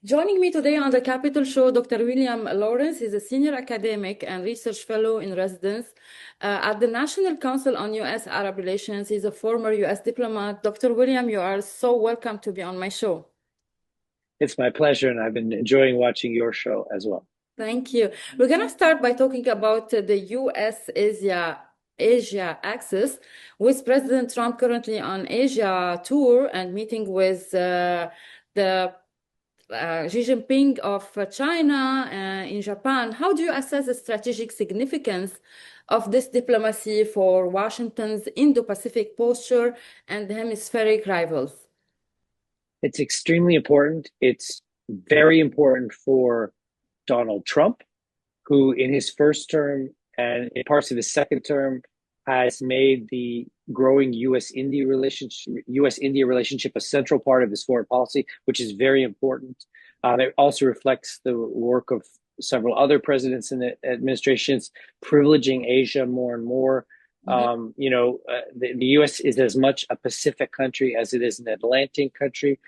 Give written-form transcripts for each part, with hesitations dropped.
Joining me today on the Capital Show, Dr. William Lawrence is a senior academic and research fellow in residence at the National Council on U.S.-Arab Relations. He's a former U.S. diplomat. Dr. William, you are so welcome to be on my show. It's my pleasure, and I've been enjoying watching your show as well. Thank you. We're going to start by talking about the U.S.-Asia axis, with President Trump currently on Asia tour and meeting with the Xi Jinping of China in Japan. How do you assess the strategic significance of this diplomacy for Washington's Indo-Pacific posture and hemispheric rivals? It's extremely important. It's very important for Donald Trump, who in his first term and in parts of his second term has made the growing U.S.-India relationship a central part of his foreign policy, which is very important. It also reflects the work of several other presidents in the administrations, privileging Asia more and more. The U.S. is as much a Pacific country as it is an Atlantic country,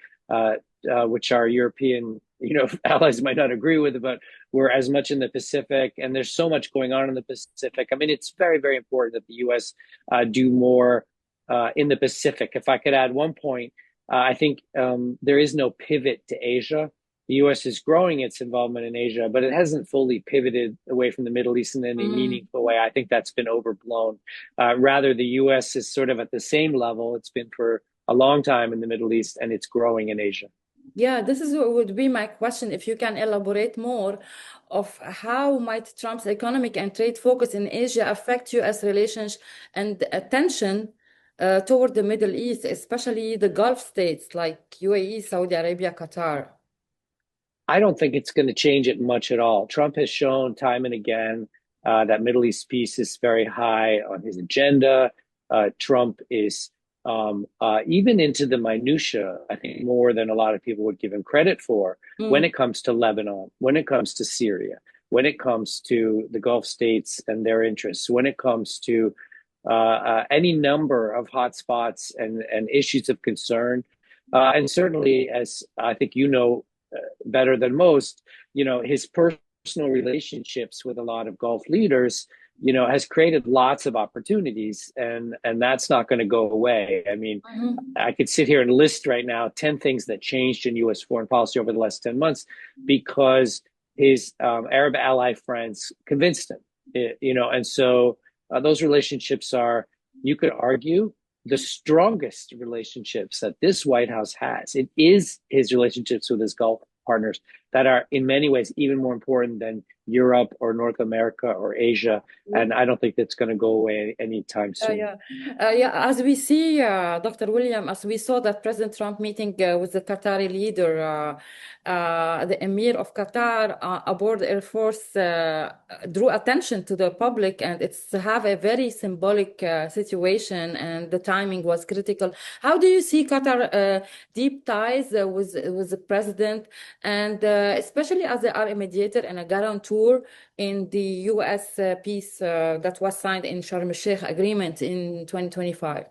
which our European allies might not agree with, but we're as much in the Pacific, and there's so much going on in the Pacific. I mean, it's very, very important that the U.S. Do more in the Pacific. If I could add one point, I think there is no pivot to Asia. The U.S. is growing its involvement in Asia, but it hasn't fully pivoted away from the Middle East in any meaningful way. I think that's been overblown. Rather, the U.S. is sort of at the same level it's been for a long time in the Middle East, and it's growing in Asia. Yeah, this is what would be my question. If you can elaborate more of how might Trump's economic and trade focus in Asia affect U.S. relations and attention toward the Middle East, especially the Gulf states like UAE, Saudi Arabia, Qatar? I don't think it's going to change it much at all. Trump has shown time and again that Middle East peace is very high on his agenda. Trump is even into the minutia, I think, more than a lot of people would give him credit for when it comes to Lebanon, when it comes to Syria, when it comes to the Gulf states and their interests, when it comes to any number of hotspots and issues of concern. And certainly, as I think you know better than most, his personal relationships with a lot of Gulf leaders has created lots of opportunities, and that's not going to go away. I mean, I could sit here and list right now 10 things that changed in U.S. foreign policy over the last 10 months because his Arab ally friends convinced him, and so those relationships are, you could argue, the strongest relationships that this White House has. It is his relationships with his Gulf partners that are in many ways even more important than Europe or North America or Asia. And I don't think that's going to go away anytime soon. As we see, Dr. William, as we saw that President Trump meeting with the Qatari leader, the Emir of Qatar aboard Air Force drew attention to the public, and it's have a very symbolic situation, and the timing was critical. How do you see Qatar deep ties with the president, and especially as they are a mediator and a guarantor in the U.S. peace that was signed in Sharm El-Sheikh Agreement in 2025?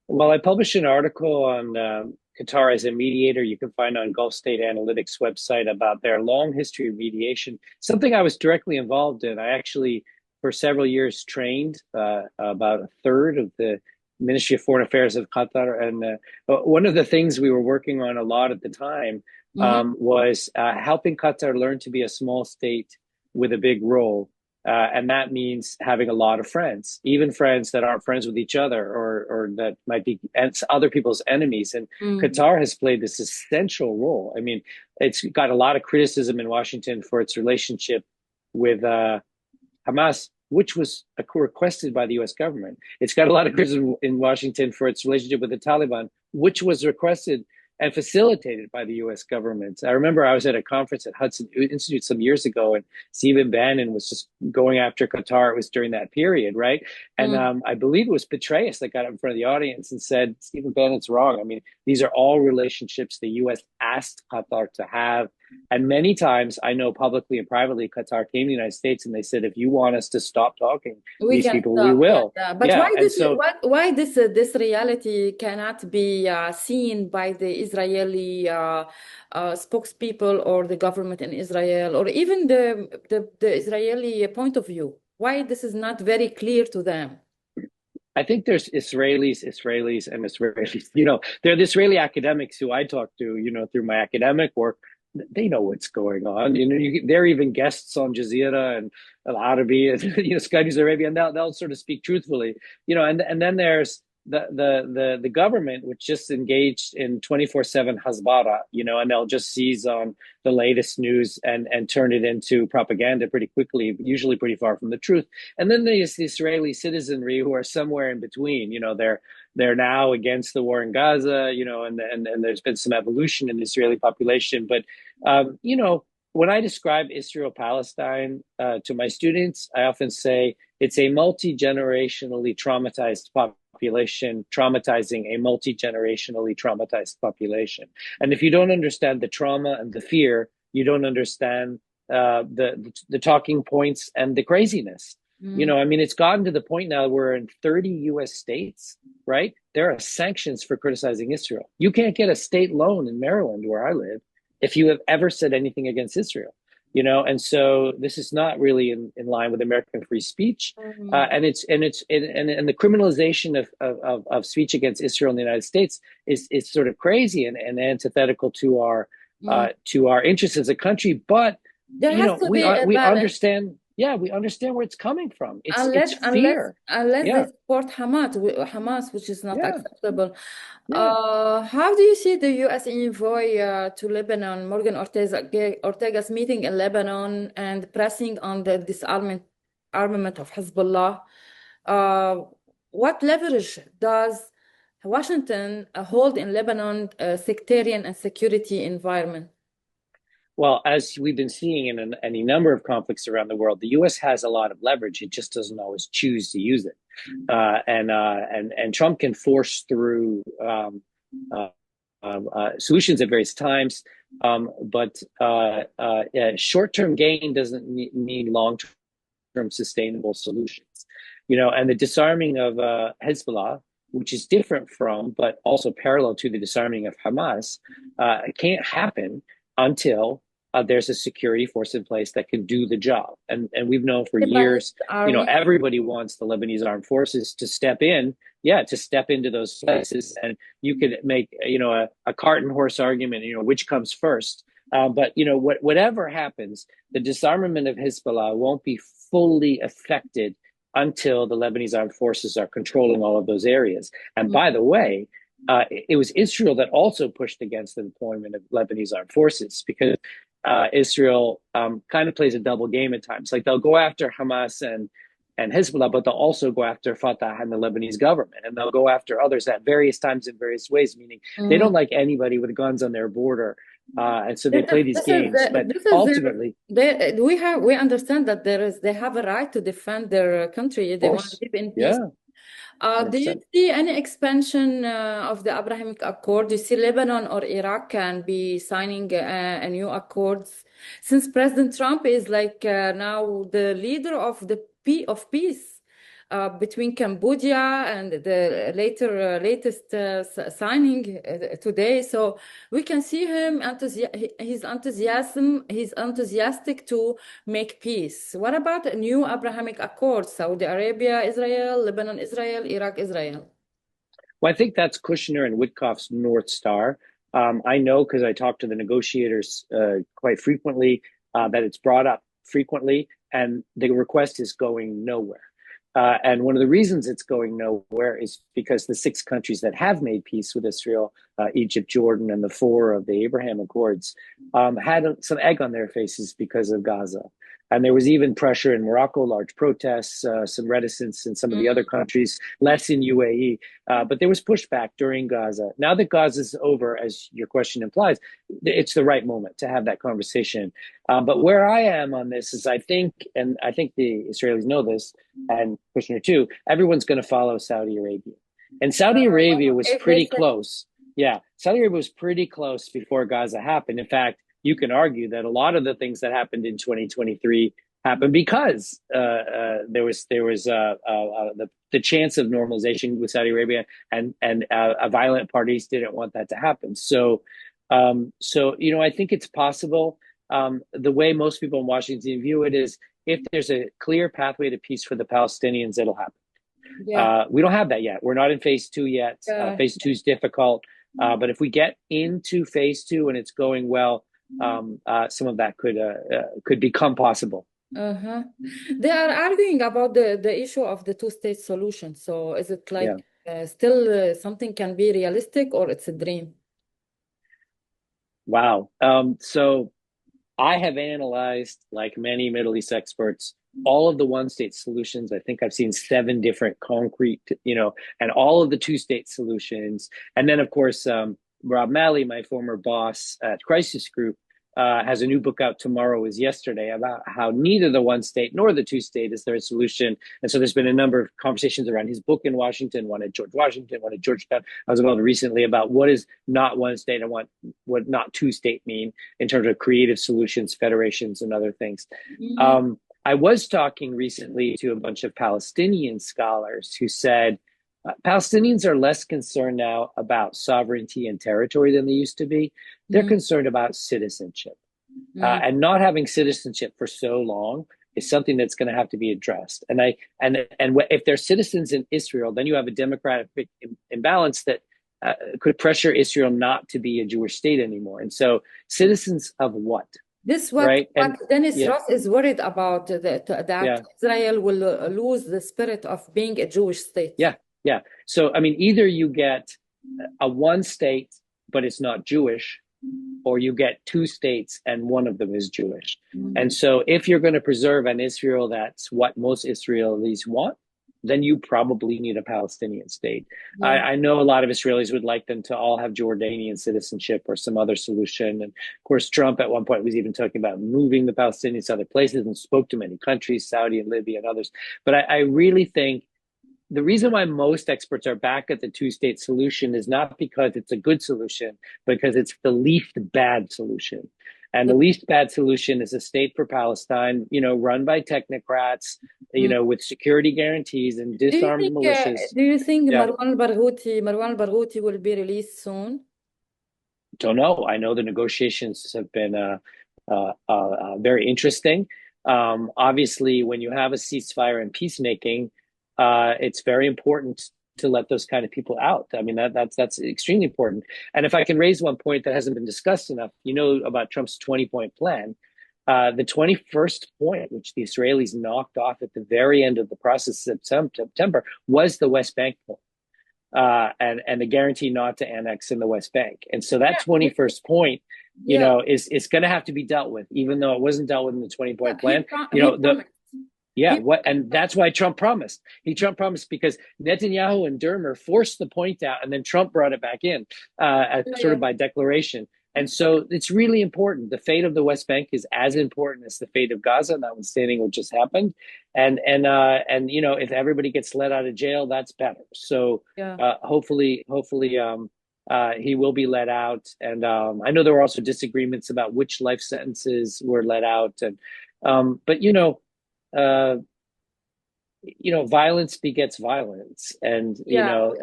Well, I published an article on Qatar as a mediator. You can find on Gulf State Analytics website about their long history of mediation, something I was directly involved in. I actually, for several years, trained about a third of the Ministry of Foreign Affairs of Qatar. And one of the things we were working on a lot at the time was helping Qatar learn to be a small state with a big role. And that means having a lot of friends, even friends that aren't friends with each other or that might be other people's enemies. And Qatar has played this essential role. I mean, it's got a lot of criticism in Washington for its relationship with Hamas, which was requested by the U.S. government. It's got a lot of criticism in Washington for its relationship with the Taliban, which was requested and facilitated by the U.S. government. I remember I was at a conference at Hudson Institute some years ago, and Stephen Bannon was just going after Qatar. It was during that period, right? And I believe it was Petraeus that got up in front of the audience and said, Stephen Bannon's wrong. I mean, these are all relationships the U.S. asked Qatar to have. And many times, I know publicly and privately, Qatar came to the United States and they said, if you want us to stop talking We these can people, we stop, yeah, will. yeah. But Yeah. why And this so why this reality cannot be seen by the Israeli spokespeople or the government in Israel or even the Israeli point of view? Why this is not very clear to them? I think there's Israelis, and Israelis. You know, they're the Israeli academics who I talk to, you know, through my academic work. They know what's going on. You know, they're even guests on Jazeera and Al Arabi and you know Sky News Arabia, and they'll sort of speak truthfully. You know, and then there's the government, which just engaged in 24/7 Hezbollah. You know, and they'll just seize on the latest news and turn it into propaganda pretty quickly, usually pretty far from the truth. And then there's the Israeli citizenry who are somewhere in between. You know, they're now against the war in Gaza. You know, and there's been some evolution in the Israeli population. But you know, when I describe Israel Palestine to my students, I often say it's a multi generationally traumatized population, traumatizing a multi generationally traumatized population. And if you don't understand the trauma and the fear, you don't understand the talking points and the craziness. You Mm. know, I mean, it's gotten to the point now where in 30 US states, right, there are sanctions for criticizing Israel. You can't get a state loan in Maryland, where I live, if you have ever said anything against Israel. You know, and so this is not really in line with American free speech, Mm. and the criminalization of speech against Israel in the United States is sort of crazy and antithetical Mm. to our interests as a country. But There you has know, to be a we balance. understand. Yeah, we understand where it's coming from. It's Unless fear. unless they Yeah, support Hamas, which is not yeah, acceptable. yeah. How do you see the U.S. envoy to Lebanon, Morgan Ortega's meeting in Lebanon and pressing on the disarmament of Hezbollah? Uh, what leverage does Washington hold in Lebanon sectarian and security environment? Well, as we've been seeing in any number of conflicts around the world, the U.S. has a lot of leverage. It just doesn't always choose to use it, and Trump can force through uh, solutions at various times, but short-term gain doesn't mean long-term sustainable solutions. You know, and the disarming of Hezbollah, which is different from, but also parallel to the disarming of Hamas, can't happen until there's a security force in place that can do the job. And we've known for Lebanese years, you know, army. everybody wants the Lebanese armed forces to step in, yeah, to step into those places. And you could make, you know, a cart and horse argument, you know, which comes first. But you know, whatever happens, the disarmament of Hezbollah won't be fully affected until the Lebanese armed forces are controlling all of those areas. And by the way, it was Israel that also pushed against the deployment of Lebanese armed forces because Israel kind of plays a double game at times. Like they'll go after Hamas and Hezbollah, but they'll also go after Fatah and the Lebanese government, and they'll go after others at various times in various ways. Meaning they don't Mm. like anybody with guns on their border, and so they play these games. But This is their ultimately, we understand that they have a right to defend their country. of They want to course, live in peace. yeah, Do you 100%. see any expansion of the Abrahamic Accord? Do you see Lebanon or Iraq can be signing a new accords since President Trump is like now the leader of the peace between Cambodia and the latest signing today. So we can see him his enthusiasm. He's enthusiastic to make peace. What about a new Abrahamic Accord? Saudi Arabia, Israel, Lebanon, Israel, Iraq, Israel. Well, I think that's Kushner and Witkoff's North Star. I know because I talk to the negotiators quite frequently that it's brought up frequently, and the request is going nowhere. And one of the reasons it's going nowhere is because the six countries that have made peace with Israel, Egypt, Jordan, and the four of the Abraham Accords, had some egg on their faces because of Gaza. And there was even pressure in Morocco, large protests, some reticence in some of the other countries, less in UAE. But there was pushback during Gaza. Now that Gaza's over, as your question implies, it's the right moment to have that conversation. But where I am on this is I think the Israelis know this, and Kushner too, everyone's going to follow Saudi Arabia. And Saudi Arabia was If they pretty say, close. Yeah, Saudi Arabia was pretty close before Gaza happened. In fact, you can argue that a lot of the things that happened in 2023 happened because there was the chance of normalization with Saudi Arabia, and violent parties didn't want that to happen. So I think it's possible. The way most people in Washington view it is, if there's a clear pathway to peace for the Palestinians, it'll happen. Yeah. We don't have that yet. We're not in phase two yet. Phase two is difficult. But if we get into phase two and it's going well, some of that could become possible. Uh-huh. They are arguing about the issue of the two-state solution. So is it like still something can be realistic, or it's a dream? Wow. So I have analyzed, like many Middle East experts, all of the one-state solutions. I think I've seen 7 different concrete, and all of the two-state solutions. And then, of course, Rob Malley, my former boss at Crisis Group, has a new book out tomorrow, is yesterday, about how neither the one-state nor the two-state is their solution. And so there's been a number of conversations around his book in Washington, one at George Washington, one at Georgetown. I was involved recently about what is not one-state and what not two-state mean in terms of creative solutions, federations, and other things. Mhm. I was talking recently to a bunch of Palestinian scholars who said Palestinians are less concerned now about sovereignty and territory than they used to be. They're concerned about citizenship. And not having citizenship for so long is something that's going to have to be addressed. And if they're citizens in Israel, then you have a democratic imbalance that could pressure Israel not to be a Jewish state anymore. And so, citizens of what? This what Right? Dennis Ross is worried about, that Israel will lose the spirit of being a Jewish state. Yeah. So, I mean, either you get a one state, but it's not Jewish, or you get 2 states and one of them is Jewish. And so if you're going to preserve an Israel that's what most Israelis want, then you probably need a Palestinian state. I know a lot of Israelis would like them to all have Jordanian citizenship or some other solution. And of course, Trump at one point was even talking about moving the Palestinians to other places and spoke to many countries, Saudi and Libya and others. But I really think the reason why most experts are back at the 2-state solution is not because it's a good solution, because it's the least bad solution. And the least bad solution is a state for Palestine, run by technocrats, with security guarantees and disarmed militias. Do you think Marwan al-Barghouti will be released soon? Don't know. I know the negotiations have been very interesting. Obviously, when you have a ceasefire and peacemaking, it's very important to let those kind of people out. I mean, that's extremely important. And if I can raise one point that hasn't been discussed enough, about Trump's 20-point plan. The 21st point, which the Israelis knocked off at the very end of the process of September, was the West Bank point, and the guarantee not to annex in the West Bank. And so that 21st point, is going to have to be dealt with, even though it wasn't dealt with in the 20-point plan. And that's why Trump promised. Trump promised because Netanyahu and Dermer forced the point out, and then Trump brought it back in, sort of by declaration. And so it's really important. The fate of the West Bank is as important as the fate of Gaza, notwithstanding what just happened. And if everybody gets let out of jail, that's better. So hopefully, he will be let out. And I know there were also disagreements about which life sentences were let out. And but violence begets violence, and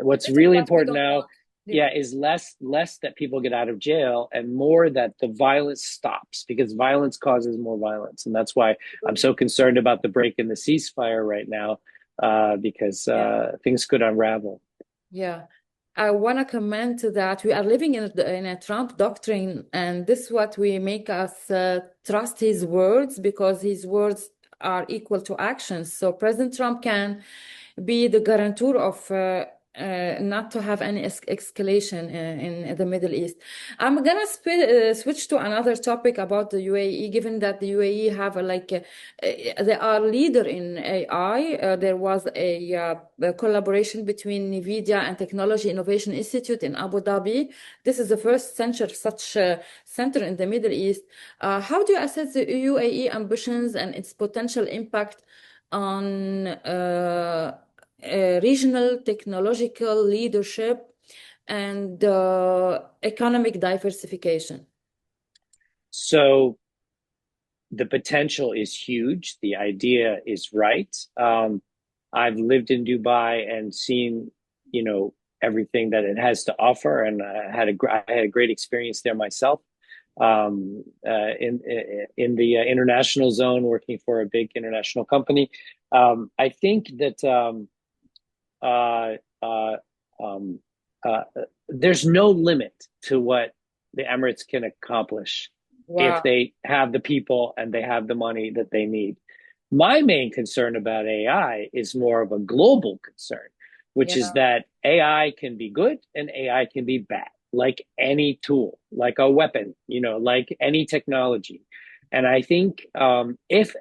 what's really important now, is less that people get out of jail, and more that the violence stops, because violence causes more violence, and that's why I'm so concerned about the break in the ceasefire right now, because things could unravel. I want to comment that we are living in a Trump doctrine, and this is what we make us trust his words, because his words are equal to actions. So President Trump can be the guarantor of not to have any escalation in the Middle East. I'm gonna switch to another topic about the UAE, given that the UAE have they are leader in AI. There was a collaboration between NVIDIA and Technology Innovation Institute in Abu Dhabi. This is the first such center in the Middle East. How do you assess the UAE ambitions and its potential impact on regional technological leadership and economic diversification? So the potential is huge. The idea is right. I've lived in Dubai and seen, everything that it has to offer, and I had a great experience there myself. In the international zone, working for a big international company. I think that uh, uh, um, uh, there's no limit to what the Emirates can accomplish if Wow. they have the people and they have the money that they need. My main concern about AI is more of a global concern, which is Yeah. that AI can be good and AI can be bad, like any tool, like a weapon, like any technology. And I think if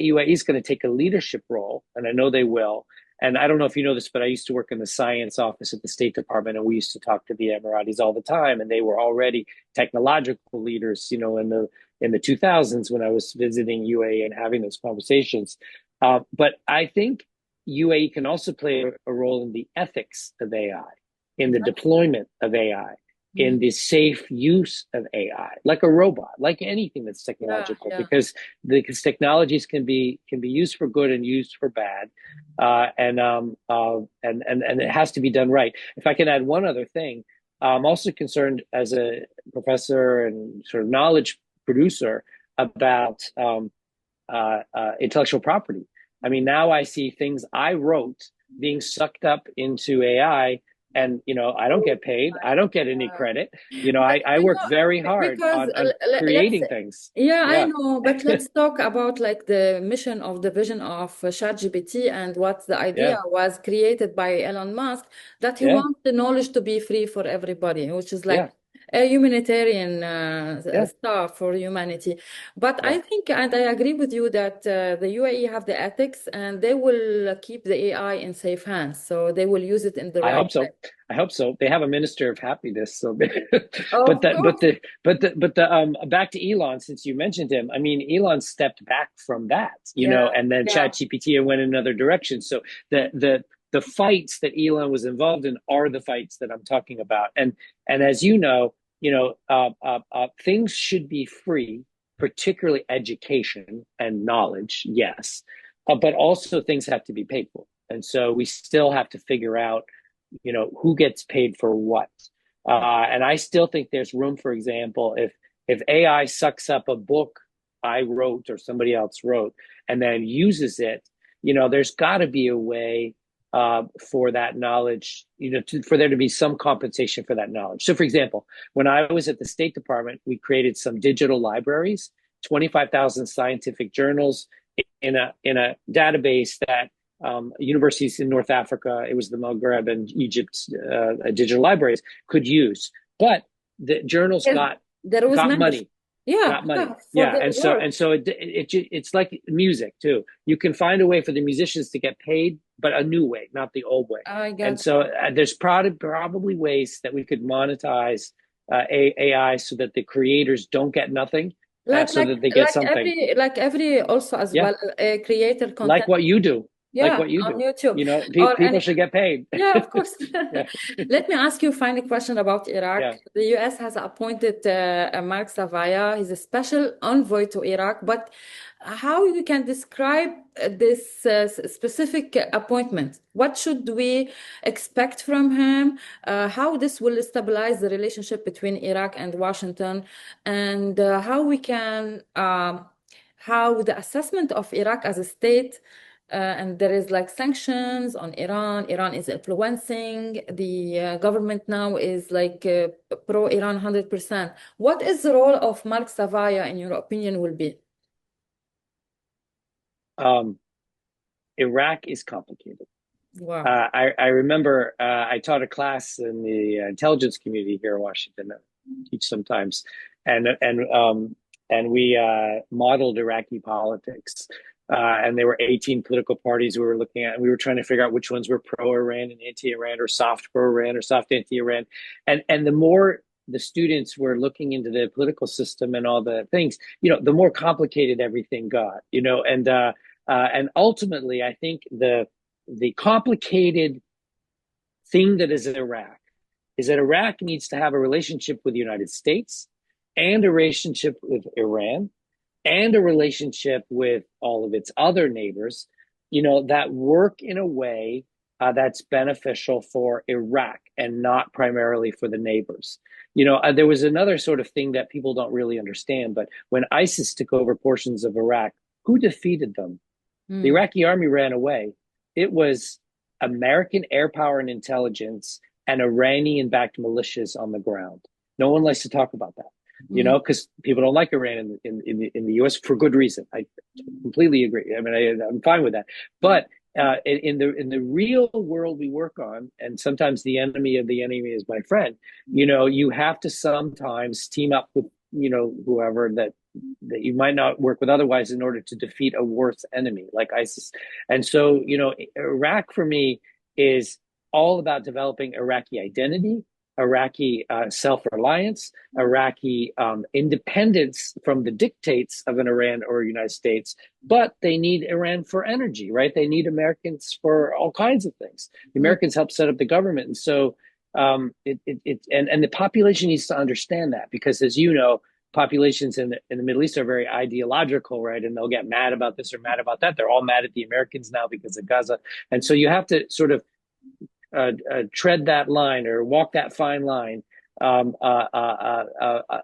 UAE is going to take a leadership role, and I know they will, and I don't know if you know this, but I used to work in the science office at the State Department, and we used to talk to the Emiratis all the time, and they were already technological leaders, in the 2000s when I was visiting UAE and having those conversations. But I think UAE can also play a role in the ethics of AI, in the deployment of AI, in Mm. the safe use of AI, like a robot, like anything that's Yeah. technological, Yeah. because technologies can be used for good and used for bad, and it has to be done right. If I can add one other thing, I'm also concerned as a professor and sort of knowledge producer about intellectual property. I mean, now I see things I wrote being sucked up into AI, and I don't get paid. I don't get any credit. But I work very hard because on let's, creating things. yeah, I Yeah, know, but let's talk about like the mission of the vision of ChatGPT and what the idea yeah, was created by Elon Musk, that he yeah, wants the knowledge to be free for everybody, which is yeah, like a humanitarian yeah, stuff for humanity. But yeah. I think, and I agree with you that the UAE have the ethics and they will keep the AI in safe hands. So they will use it in the I right hope way. so. I hope so. They have a minister of happiness. So, but Of the but course. the but the back to Elon, since you mentioned him. I mean, Elon stepped back from that, Yeah. and then Yeah. ChatGPT went in another direction. So the fights that Elon was involved in are the fights that I'm talking about. And as things should be free, particularly education and knowledge. Yes, but also things have to be paid for, and so we still have to figure out who gets paid for what. And I still think there's room, for example, if AI sucks up a book I wrote or somebody else wrote and then uses it, there's got to be a way for that knowledge, for there to be some compensation for that knowledge. So, for example, when I was at the State Department, we created some digital libraries, 25,000 scientific journals in a database that universities in North Africa, it was the Maghreb and Egypt digital libraries could use. But the journals Yes, there was got membership. money, Yeah, got money. yeah, for Yeah, their and work. so it's like music too. You can find a way for the musicians to get paid, but a new way, not the old way. I And got so you. there's probably ways that we could monetize AI so that the creators don't get nothing, Like so like that they get like something. every also as Yeah, well creator like content. what you do, like Yeah, what you on do. YouTube or People any. should get paid. Yeah, of course. Yeah, Let me ask you a final question about Iraq. yeah. The US has appointed Mark Savaya. He's a special envoy to Iraq, but how you can describe this specific appointment? What should we expect from him? How this will stabilize the relationship between Iraq and Washington, and how we can, how the assessment of Iraq as a state and there is like sanctions on Iran. Iran is influencing the government now is like pro-Iran 100%. What is the role of Mark Savaya, in your opinion, will be? Um, Iraq is complicated. Wow. I remember I taught a class in the intelligence community here in Washington. I teach sometimes, and we modeled Iraqi politics. And there were 18 political parties we were looking at, and we were trying to figure out which ones were pro-Iran and anti-Iran, or soft pro-Iran or soft anti-Iran. And the more the students were looking into the political system and all the things, the more complicated everything got. And ultimately, I think the complicated thing that is Iraq is that Iraq needs to have a relationship with the United States, and a relationship with Iran and a relationship with all of its other neighbors, that work in a way that's beneficial for Iraq and not primarily for the neighbors. There was another sort of thing that people don't really understand, but when ISIS took over portions of Iraq, who defeated them? The Iraqi army ran away. It was American air power and intelligence and Iranian-backed militias on the ground. No one likes to talk about that, because people don't like Iran in the U.S. for good reason. I completely agree. I mean, I'm fine with that. But in the real world we work on, and sometimes the enemy of the enemy is my friend, you have to sometimes team up with whoever that you might not work with otherwise in order to defeat a worse enemy like ISIS. And so, Iraq for me is all about developing Iraqi identity, Iraqi self-reliance, Iraqi independence from the dictates of an Iran or a United States. But they need Iran for energy, right? They need Americans for all kinds of things. The Americans help set up the government. And so and the population needs to understand that, because as you know, populations in the Middle East are very ideological, right? And they'll get mad about this or mad about that. They're all mad at the Americans now because of Gaza. And so you have to sort of tread that line or walk that fine line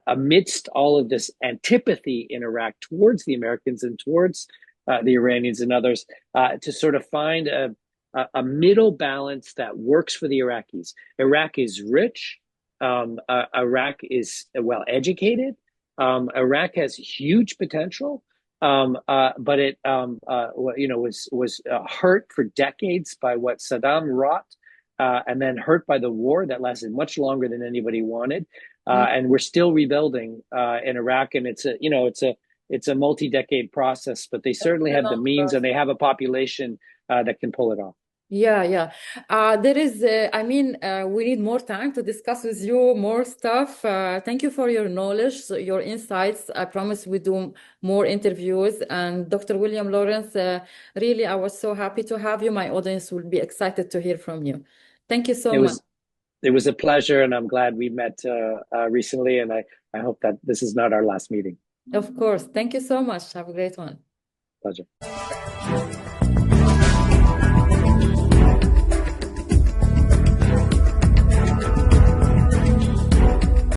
amidst all of this antipathy in Iraq towards the Americans and towards the Iranians and others, to sort of find a middle balance that works for the Iraqis. Iraq is rich. Iraq is well educated. Iraq has huge potential, but it was hurt for decades by what Saddam wrought, and then hurt by the war that lasted much longer than anybody wanted. And we're still rebuilding in Iraq, and it's a multi-decade process. But they certainly have the means, and they have a population that can pull it off. Yeah. There is, we need more time to discuss with you more stuff. Thank you for your knowledge, your insights. I promise we do more interviews. And Dr. William Lawrence, really, I was so happy to have you. My audience will be excited to hear from you. Thank you so much. It was a pleasure, and I'm glad we met recently. And I hope that this is not our last meeting. Of course. Thank you so much. Have a great one. Pleasure.